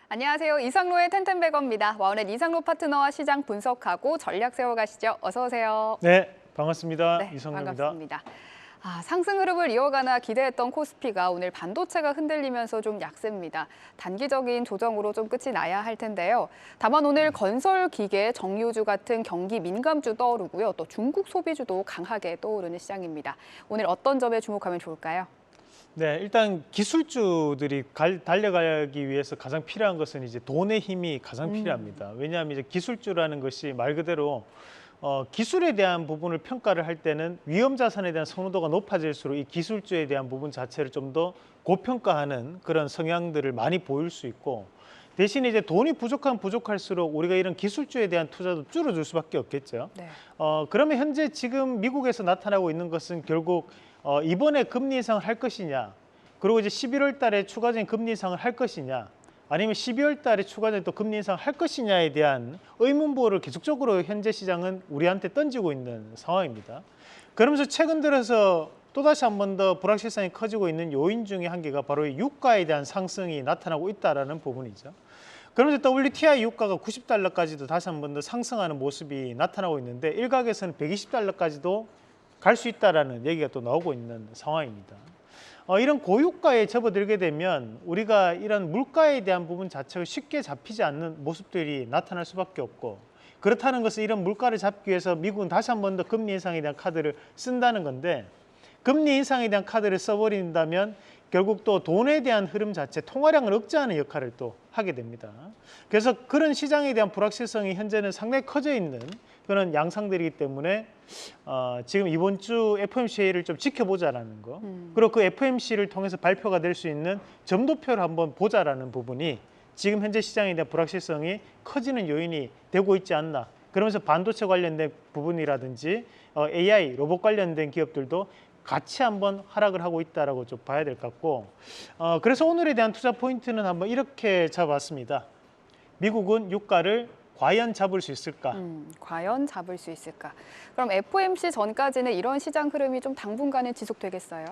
안녕하세요. 이상로의 텐텐베거입니다. 와우넷 이상로 파트너와 시장 분석하고 전략 세워가시죠. 어서 오세요. 네, 반갑습니다. 네, 이성로입니다. 반갑습니다. 상승 흐름을 이어가나 기대했던 코스피가 오늘 반도체가 흔들리면서 좀 약세입니다. 단기적인 조정으로 좀 끝이 나야 할 텐데요. 다만 오늘 건설, 기계, 정유주 같은 경기 민감주 떠오르고요. 또 중국 소비주도 강하게 떠오르는 시장입니다. 오늘 어떤 점에 주목하면 좋을까요? 네, 일단 기술주들이 달려가기 위해서 가장 필요한 것은 이제 돈의 힘이 가장 필요합니다. 왜냐하면 이제 기술주라는 것이 말 그대로 기술에 대한 부분을 평가를 할 때는 위험 자산에 대한 선호도가 높아질수록 이 기술주에 대한 부분 자체를 좀 더 고평가하는 그런 성향들을 많이 보일 수 있고, 대신에 이제 돈이 부족하면 부족할수록 우리가 이런 기술주에 대한 투자도 줄어들 수밖에 없겠죠. 네. 그러면 현재 지금 미국에서 나타나고 있는 것은 결국 이번에 금리 인상을 할 것이냐, 그리고 이제 11월 달에 추가적인 금리 인상을 할 것이냐, 아니면 12월 달에 추가적인 또 금리 인상을 할 것이냐에 대한 의문부호를 계속적으로 현재 시장은 우리한테 던지고 있는 상황입니다. 그러면서 최근 들어서 또다시 한 번 더 불확실성이 커지고 있는 요인 중에 한 개가 바로 이 유가에 대한 상승이 나타나고 있다는 부분이죠. 그러면서 WTI 유가가 90달러까지도 다시 한 번 더 상승하는 모습이 나타나고 있는데, 일각에서는 120달러까지도 갈 수 있다라는 얘기가 또 나오고 있는 상황입니다. 이런 고유가에 접어들게 되면 우리가 이런 물가에 대한 부분 자체가 쉽게 잡히지 않는 모습들이 나타날 수밖에 없고, 그렇다는 것은 이런 물가를 잡기 위해서 미국은 다시 한 번 더 금리 인상에 대한 카드를 쓴다는 건데, 금리 인상에 대한 카드를 써버린다면 결국 또 돈에 대한 흐름 자체, 통화량을 억제하는 역할을 또 하게 됩니다. 그래서 그런 시장에 대한 불확실성이 현재는 상당히 커져 있는 그런 양상들이기 때문에 지금 이번 주 FOMC 회의를 좀 지켜보자라는 거, 그리고 그 FOMC를 통해서 발표가 될 수 있는 점도표를 한번 보자라는 부분이 지금 현재 시장에 대한 불확실성이 커지는 요인이 되고 있지 않나. 그러면서 반도체 관련된 부분이라든지 AI, 로봇 관련된 기업들도 같이 한번 하락을 하고 있다라고 좀 봐야 될 것 같고, 그래서 오늘에 대한 투자 포인트는 한번 이렇게 잡았습니다. 미국은 유가를 과연 잡을 수 있을까? 과연 잡을 수 있을까? 그럼 FOMC 전까지는 이런 시장 흐름이 좀 당분간은 지속되겠어요?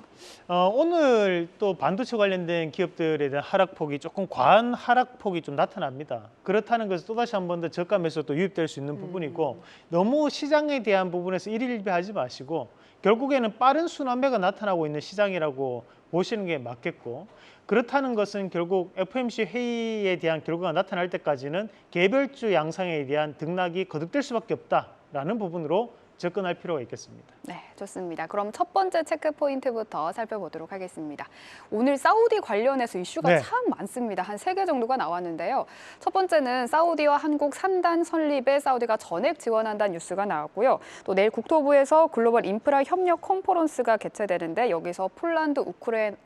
오늘 또 반도체 관련된 기업들에 대한 하락폭이 조금 과한 하락폭이 좀 나타납니다. 그렇다는 것은 또다시 한 번 더 저가 매수도 유입될 수 있는 부분이고, 너무 시장에 대한 부분에서 일일비하지 마시고 결국에는 빠른 순환매가 나타나고 있는 시장이라고 보시는 게 맞겠고, 그렇다는 것은 결국 FOMC 회의에 대한 결과가 나타날 때까지는 개별주 양상에 대한 등락이 거듭될 수밖에 없다라는 부분으로 접근할 필요가 있겠습니다. 네, 좋습니다. 그럼 첫 번째 체크 포인트부터 살펴보도록 하겠습니다. 오늘 사우디 관련해서 이슈가 네. 참 많습니다. 한 3개 정도가 나왔는데요. 첫 번째는 사우디와 한국 3단 설립에 사우디가 전액 지원한다는 뉴스가 나왔고요. 또 내일 국토부에서 글로벌 인프라 협력 컨퍼런스가 개최되는데 여기서 폴란드,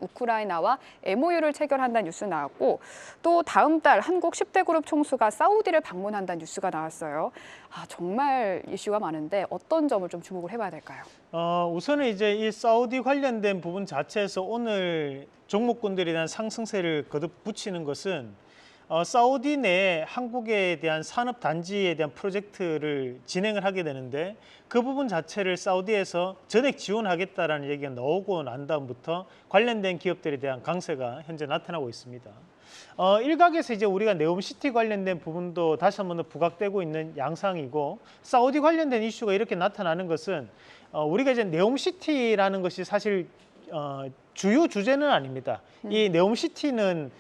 우크라이나와 MOU를 체결한다는 뉴스 나왔고, 또 다음 달 한국 10대 그룹 총수가 사우디를 방문한다는 뉴스가 나왔어요. 정말 이슈가 많은데 어떤 점을 좀 주목을 해봐야 될까요? 우선은 이제 이 사우디 관련된 부분 자체에서 오늘 종목군들에 대한 상승세를 거듭 붙이는 것은 사우디 내 한국에 대한 산업 단지에 대한 프로젝트를 진행을 하게 되는데, 그 부분 자체를 사우디에서 전액 지원하겠다라는 얘기가 나오고 난 다음부터 관련된 기업들에 대한 강세가 현재 나타나고 있습니다. 일각에서 이제 우리가 네옴시티 관련된 부분도 다시 한 번 더 부각되고 있는 양상이고, 사우디 관련된 이슈가 이렇게 나타나는 것은 우리가 이제 네옴시티라는 것이 사실 주요 주제는 아닙니다. 이 네옴시티는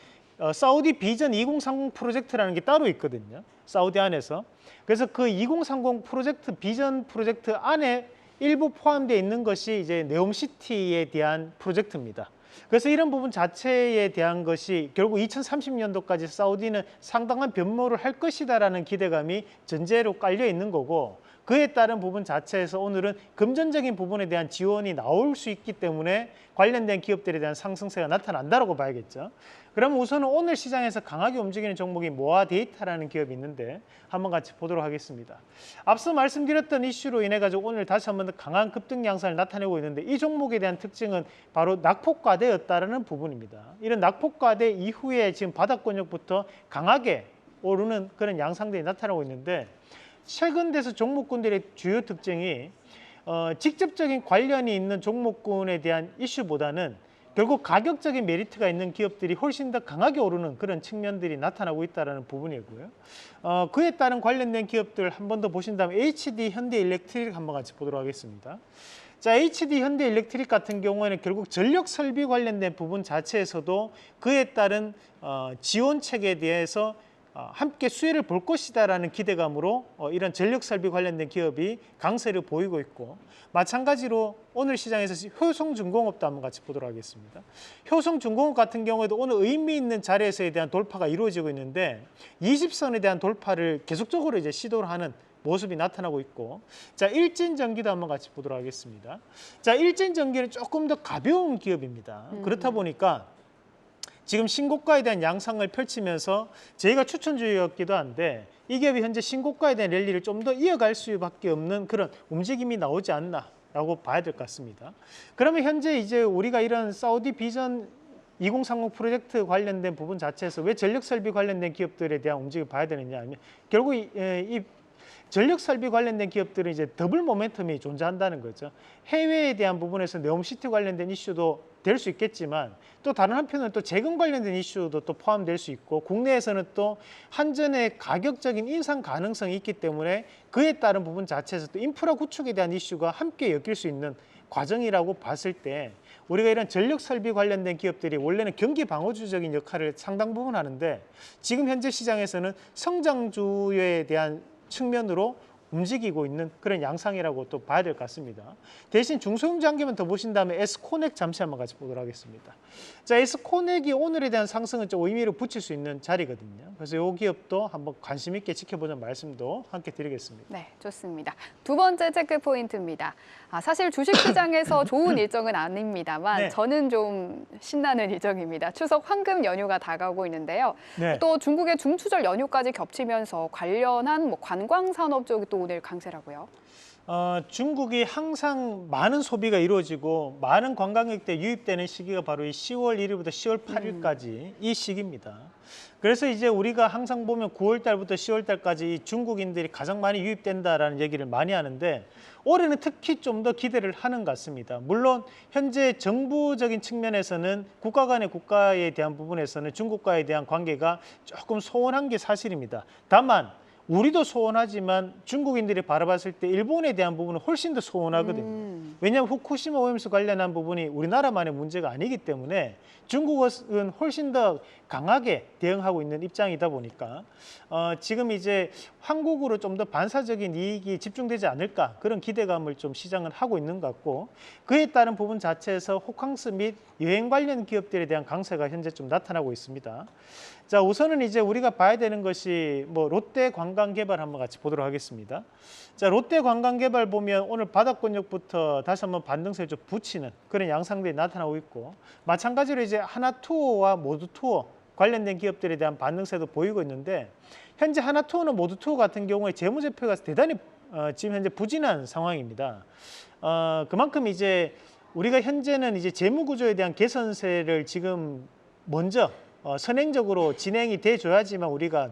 사우디 비전 2030 프로젝트라는 게 따로 있거든요. 사우디 안에서. 그래서 그 2030 프로젝트, 비전 프로젝트 안에 일부 포함되어 있는 것이 이제 네옴시티에 대한 프로젝트입니다. 그래서 이런 부분 자체에 대한 것이 결국 2030년도까지 사우디는 상당한 변모를 할 것이다라는 기대감이 전제로 깔려 있는 거고, 그에 따른 부분 자체에서 오늘은 금전적인 부분에 대한 지원이 나올 수 있기 때문에 관련된 기업들에 대한 상승세가 나타난다고 봐야겠죠. 그러면 우선은 오늘 시장에서 강하게 움직이는 종목이 모아 데이터라는 기업이 있는데 한번 같이 보도록 하겠습니다. 앞서 말씀드렸던 이슈로 인해 가지고 오늘 다시 한번 더 강한 급등 양상을 나타내고 있는데, 이 종목에 대한 특징은 바로 낙폭과대였다는 부분입니다. 이런 낙폭과대 이후에 지금 바닥권역부터 강하게 오르는 그런 양상들이 나타나고 있는데, 최근 돼서 종목군들의 주요 특징이 직접적인 관련이 있는 종목군에 대한 이슈보다는 결국 가격적인 메리트가 있는 기업들이 훨씬 더 강하게 오르는 그런 측면들이 나타나고 있다는 부분이고요. 그에 따른 관련된 기업들 한 번 더 보신다면 HD 현대일렉트릭 한번 같이 보도록 하겠습니다. 자, HD 현대일렉트릭 같은 경우에는 결국 전력 설비 관련된 부분 자체에서도 그에 따른 지원책에 대해서 함께 수혜를 볼 것이다라는 기대감으로 이런 전력 설비 관련된 기업이 강세를 보이고 있고, 마찬가지로 오늘 시장에서 효성중공업도 한번 같이 보도록 하겠습니다. 효성중공업 같은 경우에도 오늘 의미 있는 자리에서에 대한 돌파가 이루어지고 있는데 20선에 대한 돌파를 계속적으로 이제 시도를 하는 모습이 나타나고 있고, 자, 일진전기도 한번 같이 보도록 하겠습니다. 자, 일진전기는 조금 더 가벼운 기업입니다. 그렇다 보니까 지금 신고가에 대한 양상을 펼치면서 저희가 추천주였기도 한데 이 기업이 현재 신고가에 대한 랠리를 좀 더 이어갈 수밖에 없는 그런 움직임이 나오지 않나라고 봐야 될 것 같습니다. 그러면 현재 이제 우리가 이런 사우디 비전 2030 프로젝트 관련된 부분 자체에서 왜 전력 설비 관련된 기업들에 대한 움직임을 봐야 되느냐 하면, 결국 이 전력 설비 관련된 기업들은 이제 더블 모멘텀이 존재한다는 거죠. 해외에 대한 부분에서 네옴시티 관련된 이슈도 될 수 있겠지만, 또 다른 한편은 또 재건 관련된 이슈도 또 포함될 수 있고, 국내에서는 또 한전의 가격적인 인상 가능성이 있기 때문에 그에 따른 부분 자체에서 또 인프라 구축에 대한 이슈가 함께 엮일 수 있는 과정이라고 봤을 때, 우리가 이런 전력 설비 관련된 기업들이 원래는 경기 방어주적인 역할을 상당 부분 하는데 지금 현재 시장에서는 성장주에 대한 측면으로 움직이고 있는 그런 양상이라고 또 봐야 될 것 같습니다. 대신 중소형주 한 개만 더 보신다면 S코넥 잠시 한번 같이 보도록 하겠습니다. 자, S코넥이 오늘에 대한 상승은 좀 의미를 붙일 수 있는 자리거든요. 그래서 이 기업도 한번 관심 있게 지켜보는 말씀도 함께 드리겠습니다. 네, 좋습니다. 두 번째 체크 포인트입니다. 사실 주식시장에서 좋은 일정은 아닙니다만 네. 저는 좀 신나는 일정입니다. 추석 황금 연휴가 다가오고 있는데요. 네. 또 중국의 중추절 연휴까지 겹치면서 관련한 관광산업 쪽이 또 오늘 강세라고요. 중국이 항상 많은 소비가 이루어지고 많은 관광객들이 유입되는 시기가 바로 이 10월 1일부터 10월 8일까지 이 시기입니다. 그래서 이제 우리가 항상 보면 9월 달부터 10월 달까지 중국인들이 가장 많이 유입된다라는 얘기를 많이 하는데 올해는 특히 좀 더 기대를 하는 것 같습니다. 물론 현재 정부적인 측면에서는 국가에 대한 부분에서는 중국과에 대한 관계가 조금 소원한 게 사실입니다. 다만 우리도 소원하지만 중국인들이 바라봤을 때 일본에 대한 부분은 훨씬 더 소원하거든요. 왜냐하면 후쿠시마 오염수 관련한 부분이 우리나라만의 문제가 아니기 때문에 중국은 훨씬 더 강하게 대응하고 있는 입장이다 보니까 지금 이제 한국으로 좀 더 반사적인 이익이 집중되지 않을까, 그런 기대감을 좀 시장은 하고 있는 것 같고, 그에 따른 부분 자체에서 호캉스 및 여행 관련 기업들에 대한 강세가 현재 좀 나타나고 있습니다. 자, 우선은 이제 우리가 봐야 되는 것이 롯데 관광개발 한번 같이 보도록 하겠습니다. 자, 롯데 관광개발 보면 오늘 바닥권역부터 다시 한번 반등세를 좀 붙이는 그런 양상들이 나타나고 있고, 마찬가지로 이제 하나투어와 모두투어 관련된 기업들에 대한 반등세도 보이고 있는데, 현재 하나투어나 모두투어 같은 경우에 재무제표가 대단히 지금 현재 부진한 상황입니다. 그만큼 이제 우리가 현재는 이제 재무구조에 대한 개선세를 지금 먼저 선행적으로 진행이 돼줘야지만 우리가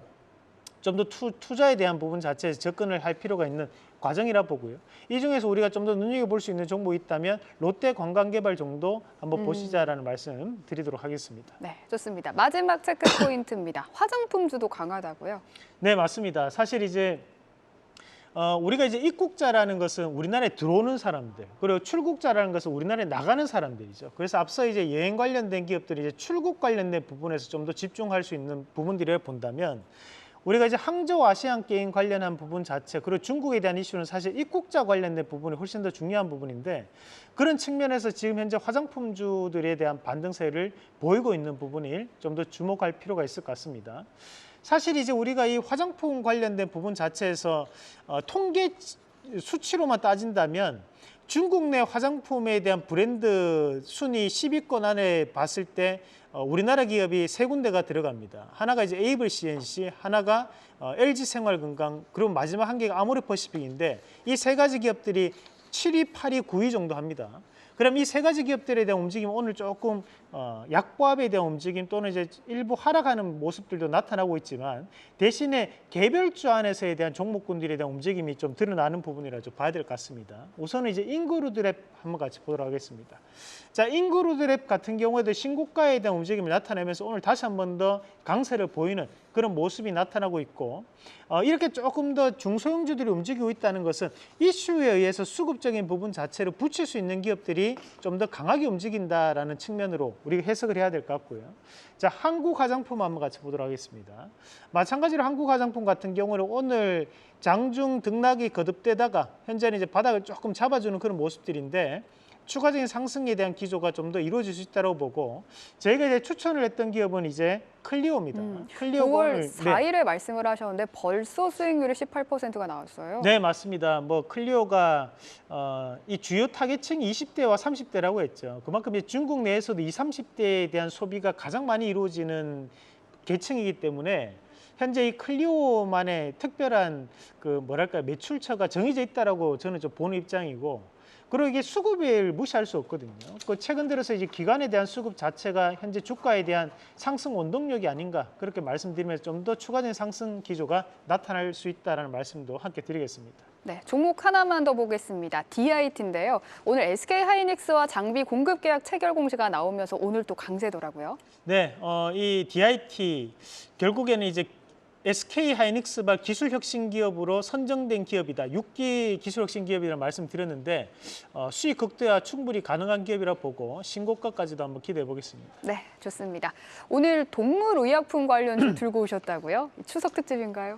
좀 더 투자에 대한 부분 자체에서 접근을 할 필요가 있는 과정이라 보고요. 이 중에서 우리가 좀 더 눈여겨볼 수 있는 종목이 있다면 롯데 관광개발 정도 한번 보시자라는 말씀 드리도록 하겠습니다. 네, 좋습니다. 마지막 체크 포인트입니다. 화장품주도 강하다고요? 네, 맞습니다. 사실 이제 우리가 이제 입국자라는 것은 우리나라에 들어오는 사람들, 그리고 출국자라는 것은 우리나라에 나가는 사람들이죠. 그래서 앞서 이제 여행 관련된 기업들이 이제 출국 관련된 부분에서 좀 더 집중할 수 있는 부분들을 본다면, 우리가 이제 항저우 아시안 게임 관련한 부분 자체, 그리고 중국에 대한 이슈는 사실 입국자 관련된 부분이 훨씬 더 중요한 부분인데, 그런 측면에서 지금 현재 화장품주들에 대한 반등세를 보이고 있는 부분이 좀 더 주목할 필요가 있을 것 같습니다. 사실 이제 우리가 이 화장품 관련된 부분 자체에서 통계 수치로만 따진다면 중국 내 화장품에 대한 브랜드 순위 10위권 안에 봤을 때 우리나라 기업이 세 군데가 들어갑니다. 하나가 이제 에이블 CNC, 하나가 LG 생활건강, 그리고 마지막 한 개가 아모레퍼시픽인데, 이 세 가지 기업들이 7위, 8위, 9위 정도 합니다. 그럼 이 세 가지 기업들에 대한 움직임은 오늘 조금 약보합에 대한 움직임 또는 이제 일부 하락하는 모습들도 나타나고 있지만 대신에 개별주 안에서에 대한 종목군들에 대한 움직임이 좀 드러나는 부분이라 좀 봐야 될 것 같습니다. 우선은 이제 인그루드랩 한번 같이 보도록 하겠습니다. 자, 인그루드랩 같은 경우에도 신고가에 대한 움직임을 나타내면서 오늘 다시 한 번 더 강세를 보이는 그런 모습이 나타나고 있고 이렇게 조금 더 중소형주들이 움직이고 있다는 것은 이슈에 의해서 수급적인 부분 자체를 붙일 수 있는 기업들이 좀 더 강하게 움직인다라는 측면으로 우리가 해석을 해야 될 것 같고요. 자, 한국 화장품 한번 같이 보도록 하겠습니다. 마찬가지로 한국 화장품 같은 경우는 오늘 장중 등락이 거듭되다가 현재는 이제 바닥을 조금 잡아주는 그런 모습들인데 추가적인 상승에 대한 기조가 좀 더 이루어질 수 있다고 보고 저희가 이제 추천을 했던 기업은 이제 클리오입니다. 클리오가 9월 오늘 4일에 말씀을 하셨는데 벌써 수익률이 18%가 나왔어요. 네, 맞습니다. 뭐 클리오가 이 주요 타겟층이 20대와 30대라고 했죠. 그만큼 이제 중국 내에서도 20, 30대에 대한 소비가 가장 많이 이루어지는 계층이기 때문에 현재 이 클리오만의 특별한 그 뭐랄까 매출처가 정해져 있다라고 저는 좀 보는 입장이고. 그리고 이게 수급을 무시할 수 없거든요. 그 최근 들어서 이제 기관에 대한 수급 자체가 현재 주가에 대한 상승 원동력이 아닌가 그렇게 말씀드리면서 좀 더 추가적인 상승 기조가 나타날 수 있다는 말씀도 함께 드리겠습니다. 네, 종목 하나만 더 보겠습니다. DIT인데요. 오늘 SK하이닉스와 장비 공급 계약 체결 공시가 나오면서 오늘 또 강세더라고요. 네, 이 DIT 결국에는 이제 SK하이닉스발 기술혁신 기업으로 선정된 기업이다. 6기 기술혁신 기업이라는 말씀드렸는데 수익 극대화 충분히 가능한 기업이라 보고 신고가까지도 한번 기대해 보겠습니다. 네, 좋습니다. 오늘 동물의약품 관련 좀 들고 오셨다고요? 추석 특집인가요?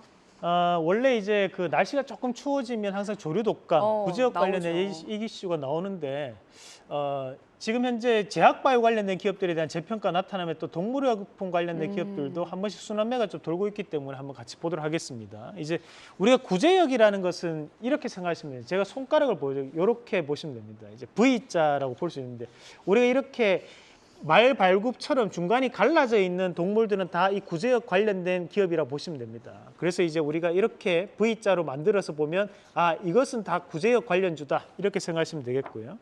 원래 이제 그 날씨가 조금 추워지면 항상 조류 독감, 구제역 관련된 나오죠. 이슈가 나오는데 지금 현재 제약바이오 관련된 기업들에 대한 재평가 나타나면 또 동물의약품 관련된 기업들도 한 번씩 순환매가 좀 돌고 있기 때문에 한번 같이 보도록 하겠습니다. 이제 우리가 구제역이라는 것은 이렇게 생각하시면 돼요. 제가 손가락을 보여줘요. 이렇게 보시면 됩니다. 이제 V자라고 볼 수 있는데 우리가 이렇게 말 발굽처럼 중간이 갈라져 있는 동물들은 다 이 구제역 관련된 기업이라고 보시면 됩니다. 그래서 이제 우리가 이렇게 V자로 만들어서 보면 이것은 다 구제역 관련주다 이렇게 생각하시면 되겠고요.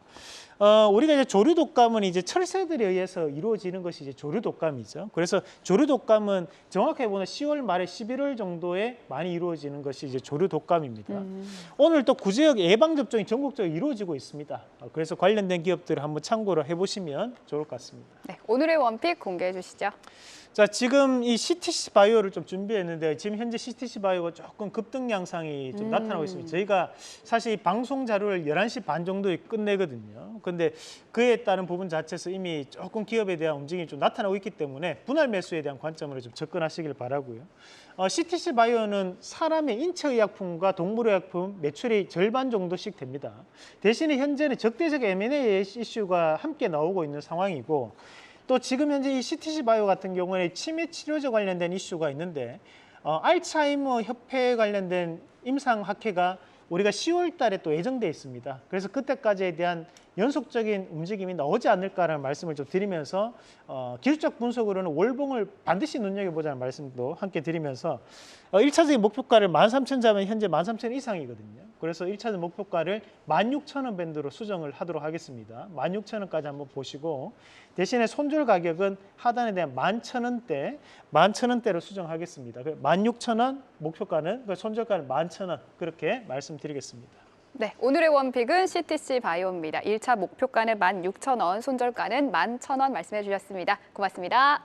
우리가 이제 조류 독감은 이제 철새들에 의해서 이루어지는 것이 이제 조류 독감이죠. 그래서 조류 독감은 정확하게 보면 10월 말에 11월 정도에 많이 이루어지는 것이 이제 조류 독감입니다. 오늘 또 구제역 예방 접종이 전국적으로 이루어지고 있습니다. 그래서 관련된 기업들을 한번 참고를 해보시면 좋을 것 같습니다. 네, 오늘의 원픽 공개해 주시죠. 자, 지금 이 CTC 바이오를 좀 준비했는데 지금 현재 CTC 바이오가 조금 급등 양상이 좀 나타나고 있습니다. 저희가 사실 방송 자료를 11시 반 정도에 끝내거든요. 근데 그에 따른 부분 자체에서 이미 조금 기업에 대한 움직임이 좀 나타나고 있기 때문에 분할 매수에 대한 관점으로 좀 접근하시길 바라고요. CTC 바이오는 사람의 인체의약품과 동물의약품 매출이 절반 정도씩 됩니다. 대신에 현재는 적대적 M&A 이슈가 함께 나오고 있는 상황이고 또 지금 현재 이 CTC 바이오 같은 경우에 치매 치료제 관련된 이슈가 있는데 알츠하이머 협회 관련된 임상학회가 우리가 10월 달에 또 예정돼 있습니다. 그래서 그때까지에 대한 연속적인 움직임이 나오지 않을까라는 말씀을 좀 드리면서 기술적 분석으로는 월봉을 반드시 눈여겨보자는 말씀도 함께 드리면서 1차적인 목표가를 13,000 잡으면 현재 13,000 이상이거든요. 그래서 1차적 목표가를 16,000원 밴드로 수정을 하도록 하겠습니다. 16,000원까지 한번 보시고 대신에 손절 가격은 하단에 대한 11,000원대, 11,000원대로 수정하겠습니다. 16,000원 목표가는 손절가는 11,000원 그렇게 말씀드리겠습니다. 네, 오늘의 원픽은 CTC 바이오입니다. 1차 목표가는 16,000원, 손절가는 11,000원 말씀해 주셨습니다. 고맙습니다.